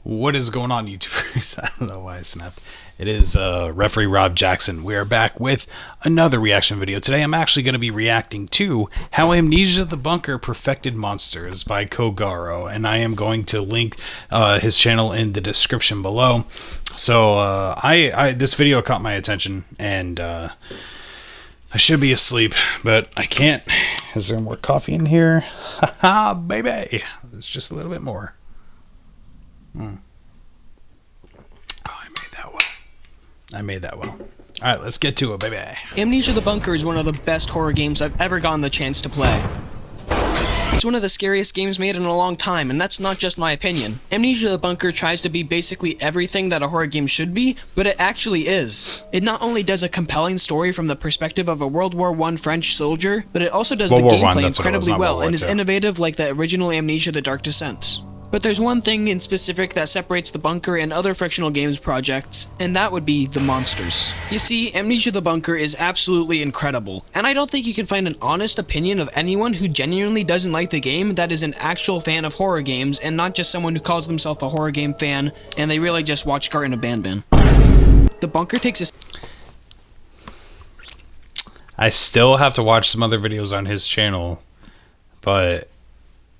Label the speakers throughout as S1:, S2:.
S1: What is going on, YouTubers? I don't know why I snapped. It is referee Rob Jackson. We are back with another reaction video. Today I'm actually going to be reacting to How Amnesia the Bunker Perfected Monsters by Kogaro, and I am going to link his channel in the description below. So this video caught my attention, and I should be asleep, but I can't. Is there more coffee in here? Haha, baby! It's just a little bit more. Oh, I made that well. Alright, let's get to it, baby.
S2: Amnesia the Bunker is one of the best horror games I've ever gotten the chance to play. It's one of the scariest games made in a long time, and that's not just my opinion. Amnesia the Bunker tries to be basically everything that a horror game should be, but it actually is. It not only does a compelling story from the perspective of a World War I French soldier, but it also does the gameplay incredibly well and is innovative like the original Amnesia the Dark Descent. But there's one thing in specific that separates the Bunker and other fictional games projects, and that would be the monsters. You see, Amnesia the Bunker is absolutely incredible, and I don't think you can find an honest opinion of anyone who genuinely doesn't like the game that is an actual fan of horror games and not just someone who calls themselves a horror game fan and they really just watch Garten of Banban. The Bunker takes a...
S1: I still have to watch some other videos on his channel, but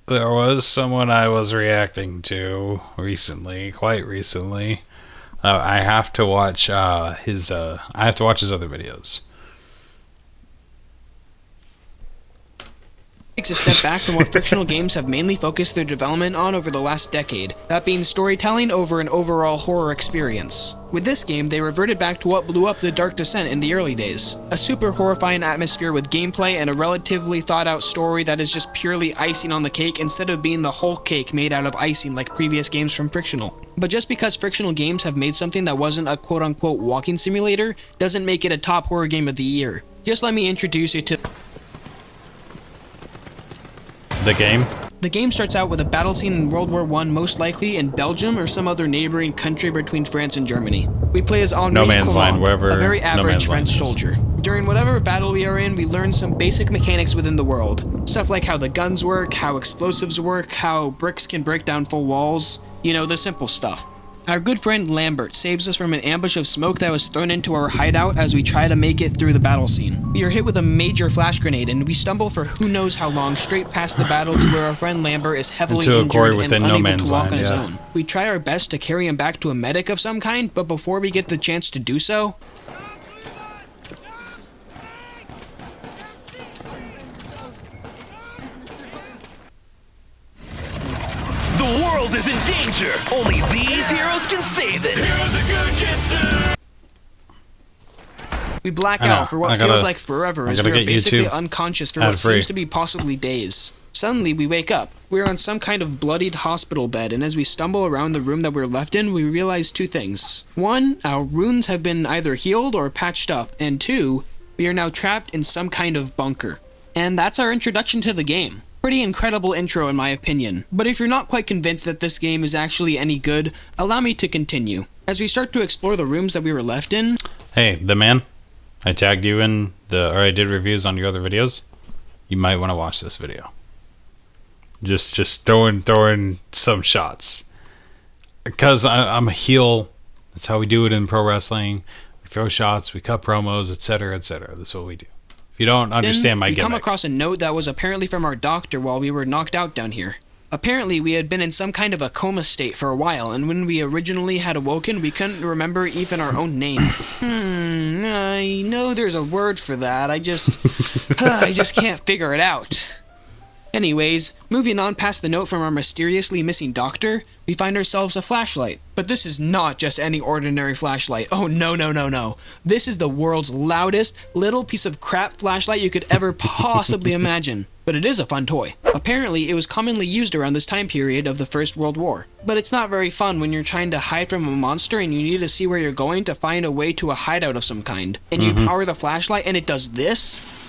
S1: there was someone I was reacting to recently, quite recently. I have to watch his other videos.
S2: Takes a step back from what fictional games have mainly focused their development on over the last decade, that being storytelling over an overall horror experience. With this game, they reverted back to what blew up the Dark Descent in the early days. A super horrifying atmosphere with gameplay and a relatively thought out story that is just purely icing on the cake instead of being the whole cake made out of icing like previous games from Frictional. But just because fictional games have made something that wasn't a quote unquote walking simulator, doesn't make it a top horror game of the year. Just let me introduce you to
S1: the game.
S2: The game starts out with a battle scene in World War I, most likely in Belgium or some other neighboring country between France and Germany. We play as Henri Coulon, a very average French soldier. During whatever battle we are in, we learn some basic mechanics within the world. Stuff like how the guns work, how explosives work, how bricks can break down full walls. You know, the simple stuff. Our good friend Lambert saves us from an ambush of smoke that was thrown into our hideout as we try to make it through the battle scene. We are hit with a major flash grenade and we stumble for who knows how long straight past the battle to where our friend Lambert is heavily injured and unable to walk on his own. We try our best to carry him back to a medic of some kind, but before we get the chance to do so,
S3: the world is in danger! Only these heroes can save it! Heroes of Gojitsu!
S2: We black out for what feels like forever as we are basically unconscious for what seems to be possibly days. Suddenly, we wake up. We're on some kind of bloodied hospital bed, and as we stumble around the room that we're left in, we realize two things. One, our wounds have been either healed or patched up, and two, we are now trapped in some kind of bunker. And that's our introduction to the game. Pretty incredible intro in my opinion, but if you're not quite convinced that this game is actually any good, allow me to continue. As we start to explore the rooms that we were left in...
S1: Hey, the man, I tagged you in or I did reviews on your other videos. You might want to watch this video. Just throwing some shots. Because I'm a heel, that's how we do it in pro wrestling. We throw shots, we cut promos, etc., etc. That's what we do. If you don't understand my gimmick.
S2: We come across a note that was apparently from our doctor while we were knocked out down here. Apparently, we had been in some kind of a coma state for a while, and when we originally had awoken, we couldn't remember even our own name. I know there's a word for that, I just can't figure it out. Anyways, moving on past the note from our mysteriously missing doctor, we find ourselves a flashlight. But this is not just any ordinary flashlight. Oh no, no, no, no. This is the world's loudest little piece of crap flashlight you could ever possibly imagine. But it is a fun toy. Apparently, it was commonly used around this time period of the First World War. But it's not very fun when you're trying to hide from a monster and you need to see where you're going to find a way to a hideout of some kind. And you power the flashlight and it does this?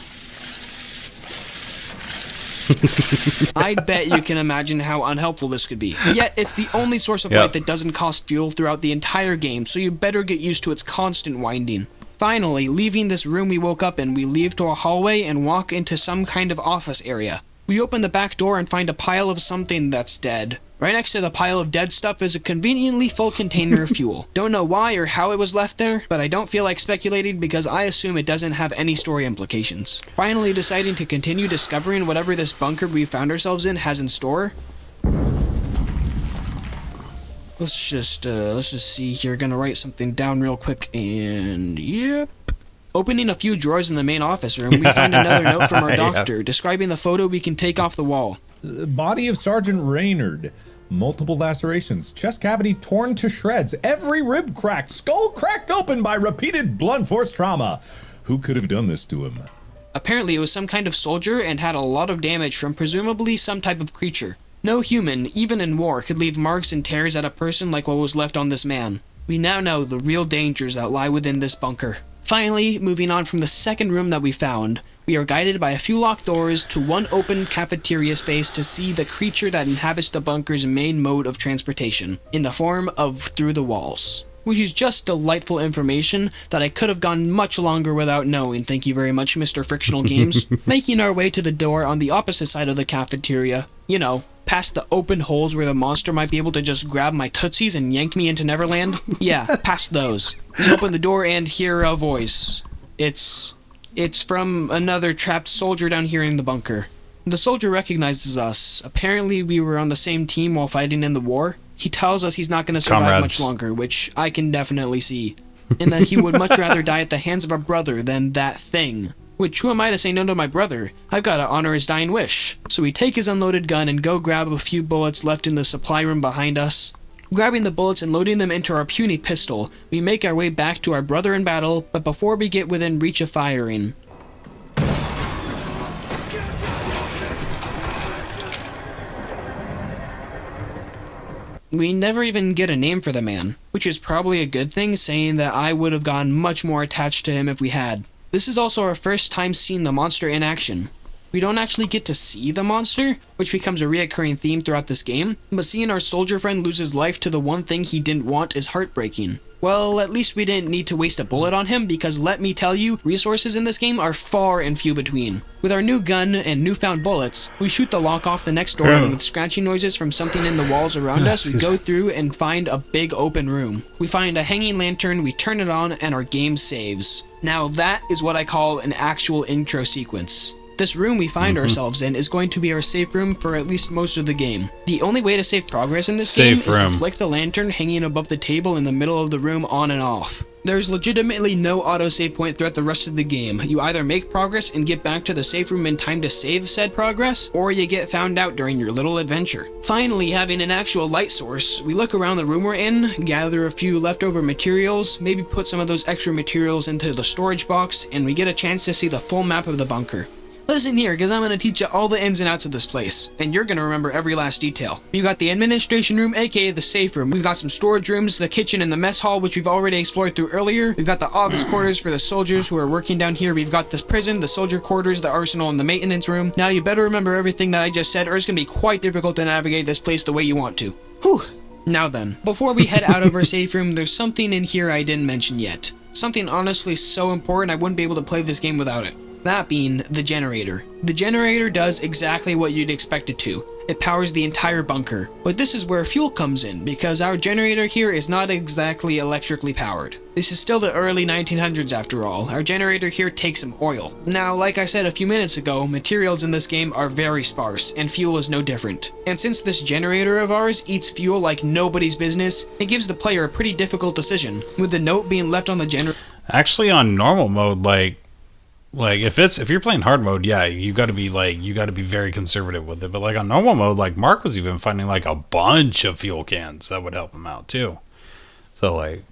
S2: I bet you can imagine how unhelpful this could be. Yet, it's the only source of light that doesn't cost fuel throughout the entire game, so you better get used to its constant winding. Finally, leaving this room we woke up in, we leave to a hallway and walk into some kind of office area. We open the back door and find a pile of something that's dead. Right next to the pile of dead stuff is a conveniently full container of fuel. Don't know why or how it was left there, but I don't feel like speculating because I assume it doesn't have any story implications. Finally deciding to continue discovering whatever this bunker we found ourselves in has in store. Let's just see here. Gonna write something down real quick, and yep. Opening a few drawers in the main office room, we find another note from our doctor describing the photo we can take off the wall.
S4: Body of Sergeant Raynard. Multiple lacerations, chest cavity torn to shreds, every rib cracked, skull cracked open by repeated blunt force trauma. Who could have done this to him?
S2: Apparently it was some kind of soldier and had a lot of damage from presumably some type of creature. No human, even in war, could leave marks and tears at a person like what was left on this man. We now know the real dangers that lie within this bunker. Finally, moving on from the second room that we found, we are guided by a few locked doors to one open cafeteria space to see the creature that inhabits the bunker's main mode of transportation, in the form of through the walls. Which is just delightful information that I could have gone much longer without knowing, thank you very much, Mr. Frictional Games. Making our way to the door on the opposite side of the cafeteria, you know, past the open holes where the monster might be able to just grab my tootsies and yank me into Neverland. Yeah, past those. We open the door and hear a voice. It's from another trapped soldier down here in the bunker. The soldier recognizes us. Apparently we were on the same team while fighting in the war. He tells us he's not going to survive much longer, which I can definitely see. And that he would much rather die at the hands of a brother than that thing. Which, who am I to say no to my brother? I've got to honor his dying wish. So we take his unloaded gun and go grab a few bullets left in the supply room behind us. Grabbing the bullets and loading them into our puny pistol, we make our way back to our brother in battle, but before we get within reach of firing, we never even get a name for the man, which is probably a good thing, saying that I would have gotten much more attached to him if we had. This is also our first time seeing the monster in action. We don't actually get to see the monster, which becomes a reoccurring theme throughout this game, but seeing our soldier friend lose his life to the one thing he didn't want is heartbreaking. Well, at least we didn't need to waste a bullet on him, because let me tell you, resources in this game are far and few between. With our new gun and newfound bullets, we shoot the lock off the next door, and with scratching noises from something in the walls around us, we go through and find a big open room. We find a hanging lantern, we turn it on, and our game saves. Now that is what I call an actual intro sequence. This room we find ourselves in is going to be our safe room for at least most of the game. The only way to save progress in this game is to flick the lantern hanging above the table in the middle of the room on and off. There's legitimately no autosave point throughout the rest of the game. You either make progress and get back to the safe room in time to save said progress, or you get found out during your little adventure. Finally, having an actual light source, we look around the room we're in, gather a few leftover materials, maybe put some of those extra materials into the storage box, and we get a chance to see the full map of the bunker. Listen here, because I'm going to teach you all the ins and outs of this place, and you're going to remember every last detail. We've got the administration room, aka the safe room. We've got some storage rooms, the kitchen, and the mess hall, which we've already explored through earlier. We've got the office quarters for the soldiers who are working down here. We've got the prison, the soldier quarters, the arsenal, and the maintenance room. Now you better remember everything that I just said, or it's going to be quite difficult to navigate this place the way you want to. Whew. Now then, before we head out of our safe room, there's something in here I didn't mention yet. Something honestly so important I wouldn't be able to play this game without it. That being the generator. The generator does exactly what you'd expect it to. It powers the entire bunker. But this is where fuel comes in, because our generator here is not exactly electrically powered. This is still the early 1900s after all. Our generator here takes some oil. Now, like I said a few minutes ago, materials in this game are very sparse, and fuel is no different. And since this generator of ours eats fuel like nobody's business, it gives the player a pretty difficult decision, with the note being left on the generator.
S1: Actually, on normal mode, like if you're playing hard mode, yeah, you got to be very conservative with it. But like on normal mode, like Mark was even finding like a bunch of fuel cans that would help him out too. So like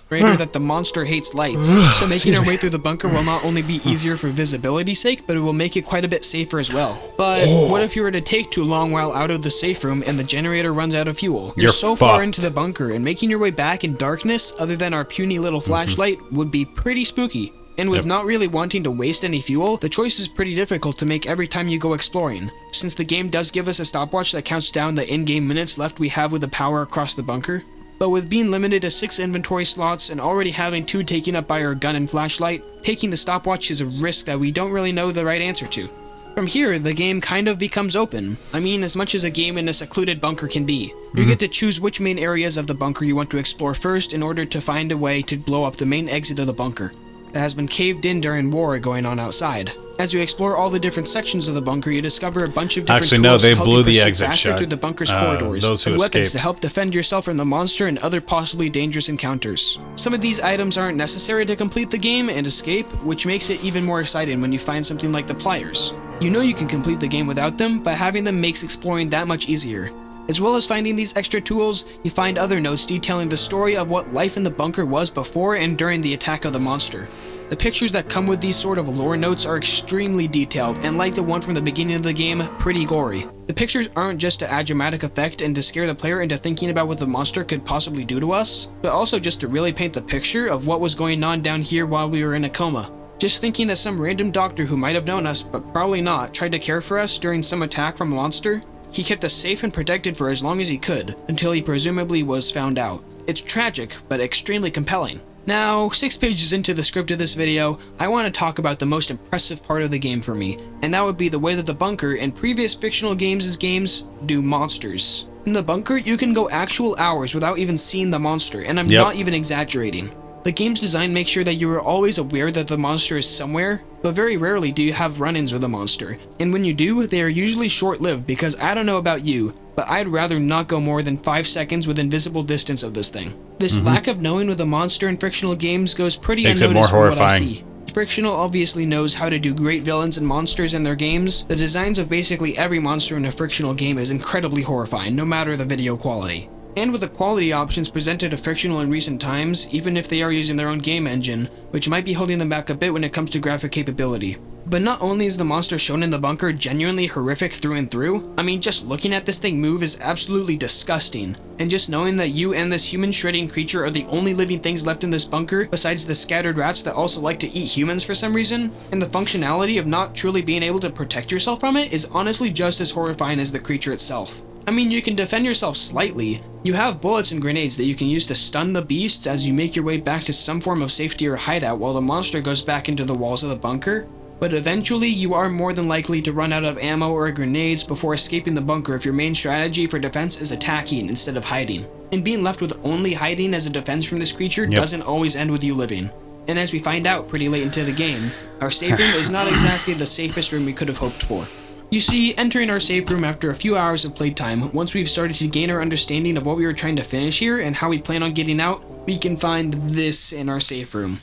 S2: that the monster hates lights, so making our way through the bunker will not only be easier for visibility's sake, but it will make it quite a bit safer as well. But what if you were to take too long while out of the safe room and the generator runs out of fuel? You're so far into the bunker, and making your way back in darkness, other than our puny little flashlight, would be pretty spooky. And with not really wanting to waste any fuel, the choice is pretty difficult to make every time you go exploring, since the game does give us a stopwatch that counts down the in-game minutes left we have with the power across the bunker. But with being limited to 6 inventory slots and already having 2 taken up by our gun and flashlight, taking the stopwatch is a risk that we don't really know the right answer to. From here, the game kind of becomes open. I mean, as much as a game in a secluded bunker can be. You get to choose which main areas of the bunker you want to explore first in order to find a way to blow up the main exit of the bunker that has been caved in during war going on outside. As you explore all the different sections of the bunker, you discover a bunch of different tools to help you proceed faster through the bunker's corridors, and weapons to help defend yourself from the monster and other possibly dangerous encounters. Some of these items aren't necessary to complete the game and escape, which makes it even more exciting when you find something like the pliers. You know you can complete the game without them, but having them makes exploring that much easier. As well as finding these extra tools, you find other notes detailing the story of what life in the bunker was before and during the attack of the monster. The pictures that come with these sort of lore notes are extremely detailed, and like the one from the beginning of the game, pretty gory. The pictures aren't just to add dramatic effect and to scare the player into thinking about what the monster could possibly do to us, but also just to really paint the picture of what was going on down here while we were in a coma. Just thinking that some random doctor who might have known us, but probably not, tried to care for us during some attack from a monster. He kept us safe and protected for as long as he could, until he presumably was found out. It's tragic, but extremely compelling. Now, 6 pages into the script of this video, I want to talk about the most impressive part of the game for me, and that would be the way that the bunker and previous fictional games do monsters. In the bunker, you can go actual hours without even seeing the monster, and I'm not even exaggerating. The game's design makes sure that you are always aware that the monster is somewhere, but very rarely do you have run-ins with the monster. And when you do, they are usually short-lived because I don't know about you, but I'd rather not go more than 5 seconds within visible distance of this thing. This lack of knowing with a monster in fictional games goes pretty unnoticed from what I see. Fictional obviously knows how to do great villains and monsters in their games. The designs of basically every monster in a fictional game is incredibly horrifying, no matter the video quality. And with the quality options presented to fictional in recent times, even if they are using their own game engine, which might be holding them back a bit when it comes to graphic capability. But not only is the monster shown in the bunker genuinely horrific through and through, I mean just looking at this thing move is absolutely disgusting. And just knowing that you and this human shredding creature are the only living things left in this bunker besides the scattered rats that also like to eat humans for some reason, and the functionality of not truly being able to protect yourself from it is honestly just as horrifying as the creature itself. I mean, you can defend yourself slightly. You have bullets and grenades that you can use to stun the beast as you make your way back to some form of safety or hideout while the monster goes back into the walls of the bunker. But eventually, you are more than likely to run out of ammo or grenades before escaping the bunker if your main strategy for defense is attacking instead of hiding. And being left with only hiding as a defense from this creature doesn't always end with you living. And as we find out pretty late into the game, our safe room is not exactly the safest room we could have hoped for. You see, entering our safe room after a few hours of playtime, once we've started to gain our understanding of what we were trying to finish here and how we plan on getting out, we can find this in our safe room.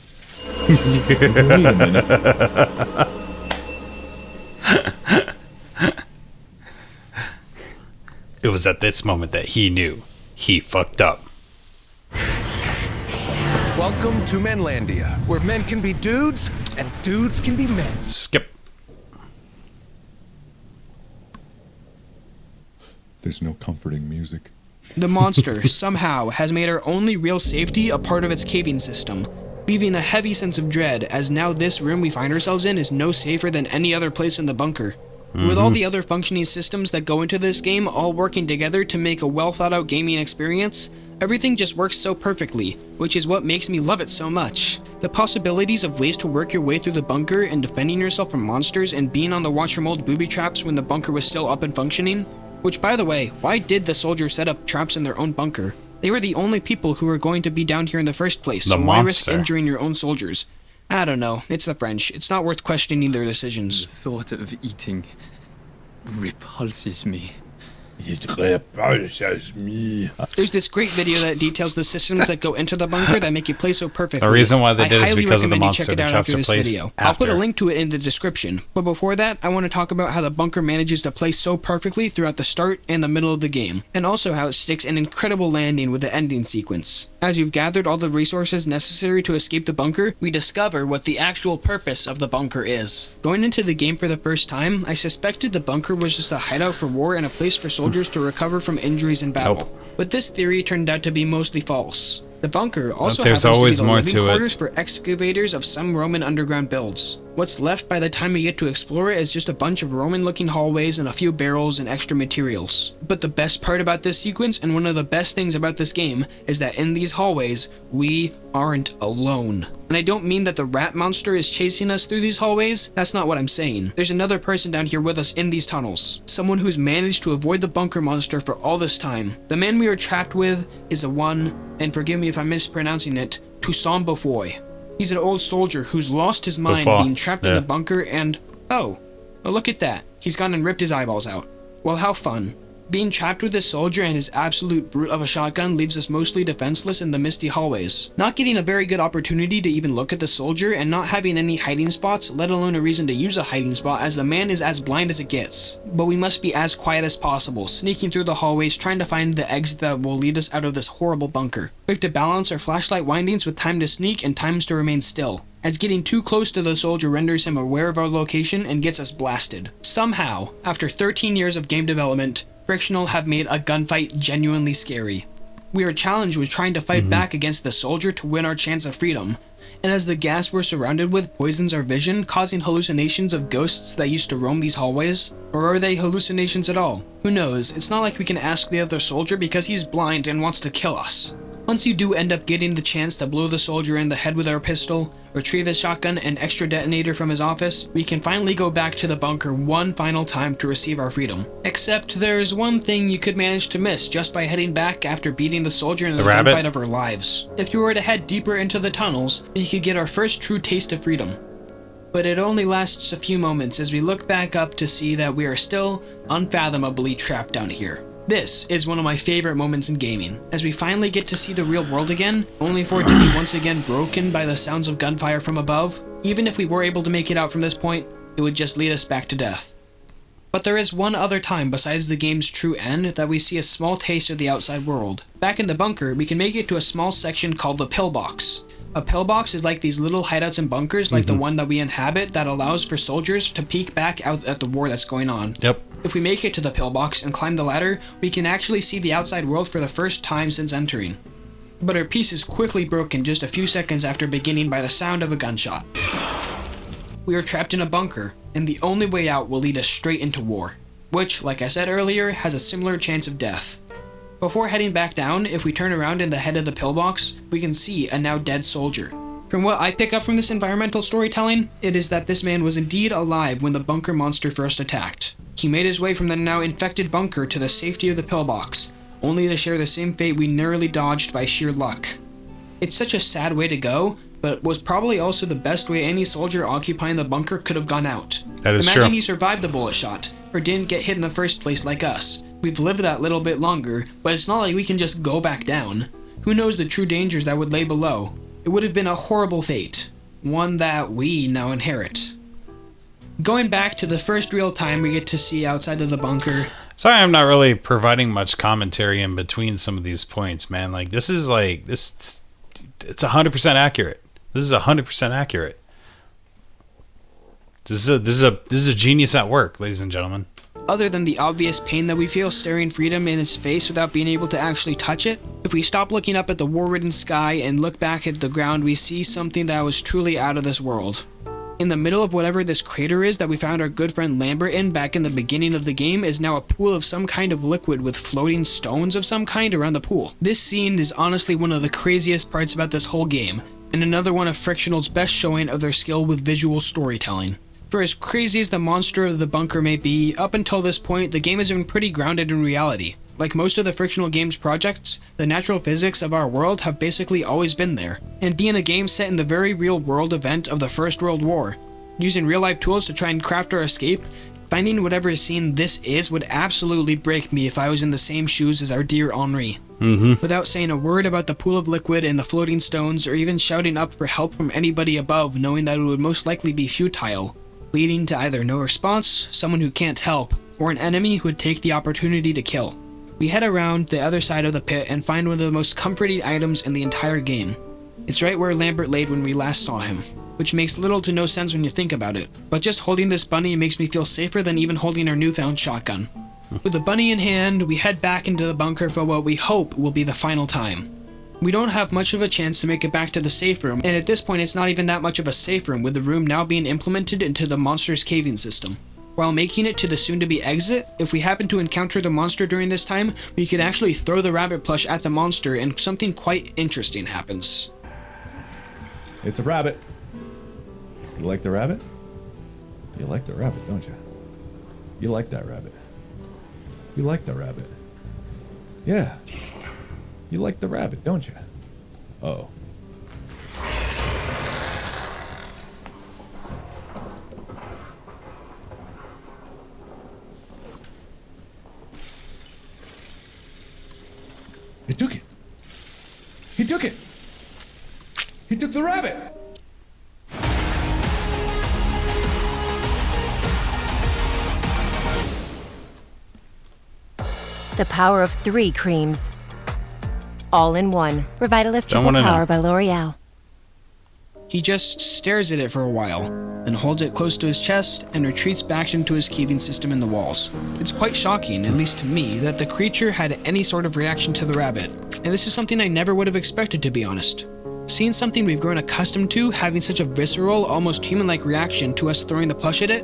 S4: Wait a minute.
S1: It was at this moment that he knew he fucked up.
S3: Welcome to Menlandia, where men can be dudes and dudes can be men.
S1: Skip.
S4: There's no comforting music.
S2: The monster, somehow, has made our only real safety a part of its caving system, leaving a heavy sense of dread, as now this room we find ourselves in is no safer than any other place in the bunker. With all the other functioning systems that go into this game all working together to make a well-thought-out gaming experience, everything just works so perfectly, which is what makes me love it so much. The possibilities of ways to work your way through the bunker and defending yourself from monsters and being on the watch from old booby traps when the bunker was still up and functioning. Which, by the way, why did the soldiers set up traps in their own bunker? They were the only people who were going to be down here in the first place, so why risk injuring your own soldiers? I don't know, it's the French. It's not worth questioning their decisions.
S5: The thought of eating repulses me.
S4: It repulses me.
S2: There's this great video that details the systems that go into the bunker that make you play so perfectly.
S1: The reason why they did it is because of the
S2: I highly recommend
S1: monster.
S2: you check it
S1: The
S2: out
S1: traps
S2: after
S1: are
S2: this
S1: placed
S2: video.
S1: after.
S2: I'll put a link to it in the description. But before that, I want to talk about how the bunker manages to play so perfectly throughout the start and the middle of the game, and also how it sticks an incredible landing with the ending sequence. As you've gathered all the resources necessary to escape the bunker, we discover what the actual purpose of the bunker is. Going into the game for the first time, I suspected the bunker was just a hideout for war and a place for soldiers to recover from injuries in battle. But this theory turned out to be mostly false. The bunker also happens to be the living quarters for excavators of some Roman underground builds. What's left by the time we get to explore it is just a bunch of Roman-looking hallways and a few barrels and extra materials. But the best part about this sequence, and one of the best things about this game, is that in these hallways, we aren't alone. And I don't mean that the rat monster is chasing us through these hallways, that's not what I'm saying. There's another person down here with us in these tunnels. Someone who's managed to avoid the bunker monster for all this time. The man we are trapped with is a one, and forgive me if I'm mispronouncing it, Toussaint Beaufoy. He's an old soldier who's lost his mind being trapped in the bunker and... Oh, look at that. He's gone and ripped his eyeballs out. Well, how fun. Being trapped with this soldier and his absolute brute of a shotgun leaves us mostly defenseless in the misty hallways. Not getting a very good opportunity to even look at the soldier and not having any hiding spots, let alone a reason to use a hiding spot, as the man is as blind as it gets. But we must be as quiet as possible, sneaking through the hallways trying to find the exit that will lead us out of this horrible bunker. We have to balance our flashlight windings with time to sneak and times to remain still, as getting too close to the soldier renders him aware of our location and gets us blasted. Somehow, after 13 years of game development, Frictional have made a gunfight genuinely scary. We are challenged with trying to fight back against the soldier to win our chance of freedom, and as the gas we're surrounded with poisons our vision, causing hallucinations of ghosts that used to roam these hallways. Or are they hallucinations at all? Who knows? It's not like we can ask the other soldier because he's blind and wants to kill us. Once you do end up getting the chance to blow the soldier in the head with our pistol, retrieve his shotgun and extra detonator from his office, we can finally go back to the bunker one final time to receive our freedom. Except there's one thing you could manage to miss just by heading back after beating the soldier in the gunfight of our lives. If you were to head deeper into the tunnels, you could get our first true taste of freedom. But it only lasts a few moments as we look back up to see that we are still unfathomably trapped down here. This is one of my favorite moments in gaming, as we finally get to see the real world again, only for it to be once again broken by the sounds of gunfire from above. Even if we were able to make it out from this point, it would just lead us back to death. But there is one other time besides the game's true end that we see a small taste of the outside world. Back in the bunker, we can make it to a small section called the pillbox. A pillbox is like these little hideouts and bunkers like the one that we inhabit that allows for soldiers to peek back out at the war that's going on.
S1: Yep.
S2: If we make it to the pillbox and climb the ladder, we can actually see the outside world for the first time since entering. But our peace is quickly broken just a few seconds after beginning by the sound of a gunshot. We are trapped in a bunker, and the only way out will lead us straight into war, which, like I said earlier, has a similar chance of death. Before heading back down, if we turn around in the head of the pillbox, we can see a now dead soldier. From what I pick up from this environmental storytelling, it is that this man was indeed alive when the bunker monster first attacked. He made his way from the now infected bunker to the safety of the pillbox, only to share the same fate we narrowly dodged by sheer luck. It's such a sad way to go, but was probably also the best way any soldier occupying the bunker could have gone out.
S1: That is
S2: Imagine
S1: true.
S2: he survived the bullet shot, or didn't get hit in the first place like us. We've lived that little bit longer, but it's not like we can just go back down. Who knows the true dangers that would lay below? It would have been a horrible fate, one that we now inherit. Going back to the first real time we get to see outside of the bunker.
S1: Sorry, I'm not really providing much commentary in between some of these points, man. Like this, it's 100% accurate. This is 100% accurate. This is a genius at work, ladies and gentlemen.
S2: Other than the obvious pain that we feel staring freedom in its face without being able to actually touch it, if we stop looking up at the war-ridden sky and look back at the ground, we see something that was truly out of this world. In the middle of whatever this crater is that we found our good friend Lambert in back in the beginning of the game is now a pool of some kind of liquid with floating stones of some kind around the pool. This scene is honestly one of the craziest parts about this whole game, and another one of Frictional's best showing of their skill with visual storytelling. For as crazy as the monster of the bunker may be, up until this point, the game has been pretty grounded in reality. Like most of the Frictional Games projects, the natural physics of our world have basically always been there. And being a game set in the very real world event of the First World War, using real-life tools to try and craft our escape, finding whatever scene this is would absolutely break me if I was in the same shoes as our dear Henri. Without saying a word about the pool of liquid and the floating stones, or even shouting up for help from anybody above, knowing that it would most likely be futile, leading to either no response, someone who can't help, or an enemy who would take the opportunity to kill. We head around the other side of the pit and find one of the most comforting items in the entire game. It's right where Lambert laid when we last saw him, which makes little to no sense when you think about it, but just holding this bunny makes me feel safer than even holding our newfound shotgun. With the bunny in hand, we head back into the bunker for what we hope will be the final time. We don't have much of a chance to make it back to the safe room, and at this point it's not even that much of a safe room, with the room now being implemented into the monster's caving system. While making it to the soon-to-be exit, if we happen to encounter the monster during this time, we could actually throw the rabbit plush at the monster and something quite interesting happens.
S4: It's a rabbit. You like the rabbit? You like the rabbit, don't you? You like that rabbit. You like the rabbit. Yeah. You like the rabbit, don't you? Uh-oh. He took it. He took it. He took the rabbit.
S5: The power of 3 creams. All in one. Revitalift
S1: Don't
S5: Triple
S1: wanna
S5: Power
S1: know.
S5: by L'Oreal.
S2: He just stares at it for a while, then holds it close to his chest and retreats back into his caving system in the walls. It's quite shocking, at least to me, that the creature had any sort of reaction to the rabbit, and this is something I never would have expected, to be honest. Seeing something we've grown accustomed to having such a visceral, almost human-like reaction to us throwing the plush at it,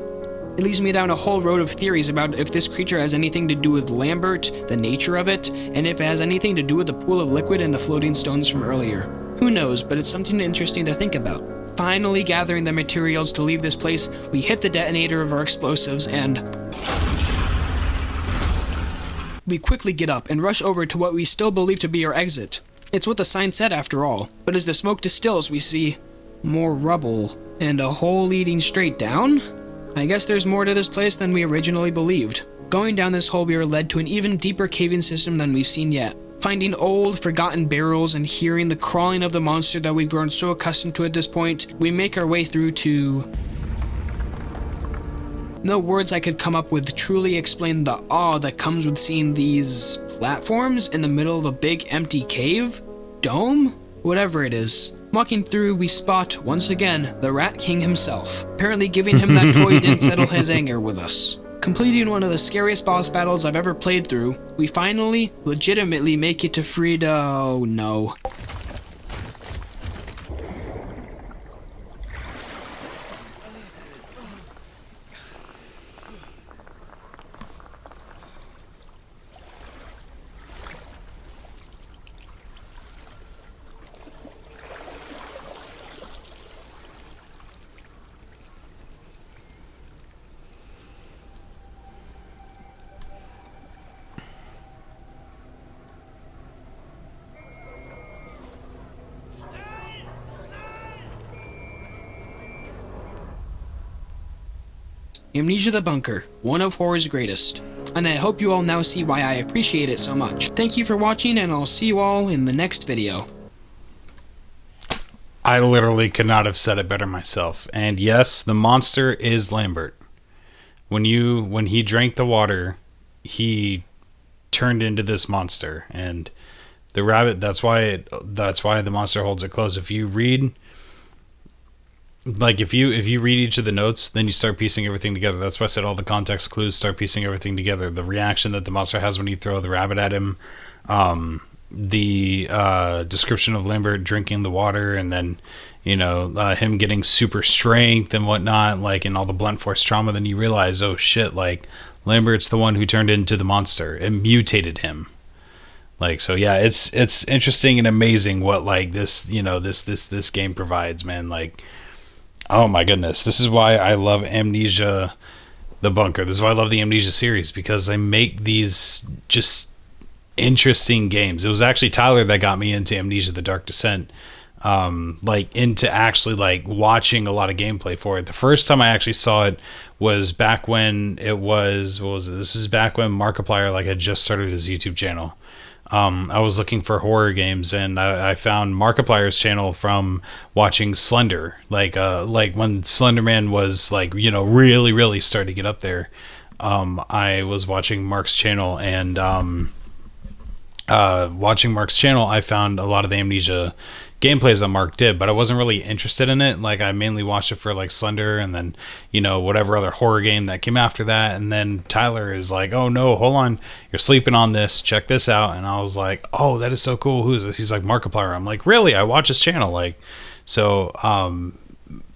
S2: it leads me down a whole road of theories about if this creature has anything to do with Lambert, the nature of it, and if it has anything to do with the pool of liquid and the floating stones from earlier. Who knows, but it's something interesting to think about. Finally gathering the materials to leave this place, we hit the detonator of our explosives and we quickly get up and rush over to what we still believe to be our exit. It's what the sign said after all, but as the smoke distills we see more rubble and a hole leading straight down? I guess there's more to this place than we originally believed. Going down this hole we are led to an even deeper caving system than we've seen yet. Finding old, forgotten barrels and hearing the crawling of the monster that we've grown so accustomed to at this point, we make our way through to... No words I could come up with to truly explain the awe that comes with seeing these platforms in the middle of a big empty cave? Dome? Whatever it is. Walking through, we spot, once again, the Rat King himself. Apparently giving him that toy didn't settle his anger with us. Completing one of the scariest boss battles I've ever played through, we finally, legitimately make it to Frida... Oh no. Amnesia the Bunker, one of horror's greatest. And I hope you all now see why I appreciate it so much. Thank you for watching, and I'll see you all in the next video.
S1: I literally could not have said it better myself. And yes, the monster is Lambert. When he drank the water, he turned into this monster. And the rabbit, that's why the monster holds it close. If you read if you read each of the notes, then you start piecing everything together. That's why I said all the context clues start piecing everything together. The reaction that the monster has when you throw the rabbit at him, the description of Lambert drinking the water, and then him getting super strength and whatnot, and all the blunt force trauma. Then you realize, oh shit, Lambert's the one who turned into the monster and mutated him. So yeah, it's interesting and amazing what this this game provides, man. Oh my goodness, this is why I love Amnesia the Bunker. This is why I love the Amnesia series, because they make these just interesting games. It was actually Tyler that got me into Amnesia the Dark Descent, into actually watching a lot of gameplay for it. The first time I actually saw it was back when it was, what was it? This is back when Markiplier had just started his YouTube channel. I was looking for horror games, and I found Markiplier's channel from watching Slender, when Slender Man was really, really starting to get up there. I was watching Mark's channel, and watching Mark's channel, I found a lot of the Amnesia gameplays that Mark did, but I wasn't really interested in it. Like, I mainly watched it for like Slender, and then, you know, whatever other horror game that came after that. And then Tyler is like, "Oh no, hold on, you're sleeping on this. Check this out." And I was like, "Oh, that is so cool. Who is this?" He's like, "Markiplier." I'm like, "Really? I watch his channel." Like, so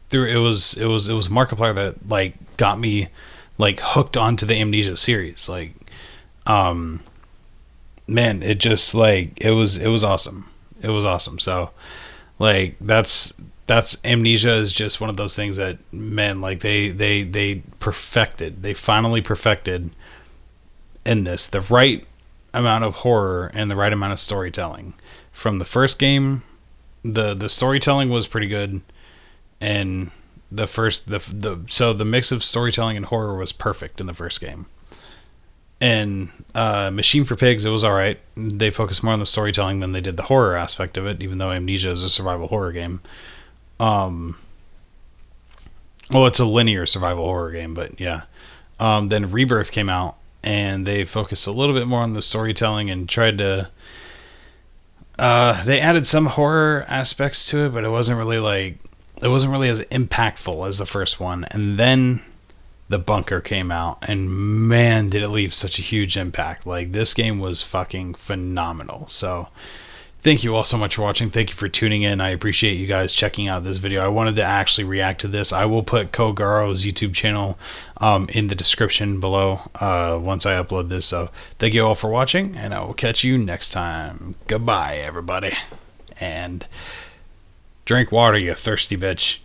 S1: through it was Markiplier that like got me like hooked onto the Amnesia series. Like, man, it just like it was awesome. It was awesome. So like that's Amnesia is just one of those things that, man, like they perfected. They finally perfected in this the right amount of horror and the right amount of storytelling. From the first game, the storytelling was pretty good, and so the mix of storytelling and horror was perfect in the first game. And Machine for Pigs, it was alright. They focused more on the storytelling than they did the horror aspect of it, even though Amnesia is a survival horror game. Well, it's a linear survival horror game, but yeah. Then Rebirth came out, and they focused a little bit more on the storytelling and tried to... they added some horror aspects to it, but it wasn't really as impactful as the first one. And then The Bunker came out, and man, did it leave such a huge impact. Like, this game was fucking phenomenal. So thank you all so much for watching. Thank you for tuning in. I appreciate you guys checking out this video. I wanted to actually react to this. I will put Kogaro's YouTube channel in the description below once I upload this. So thank you all for watching, and I will catch you next time. Goodbye, everybody. And drink water, you thirsty bitch.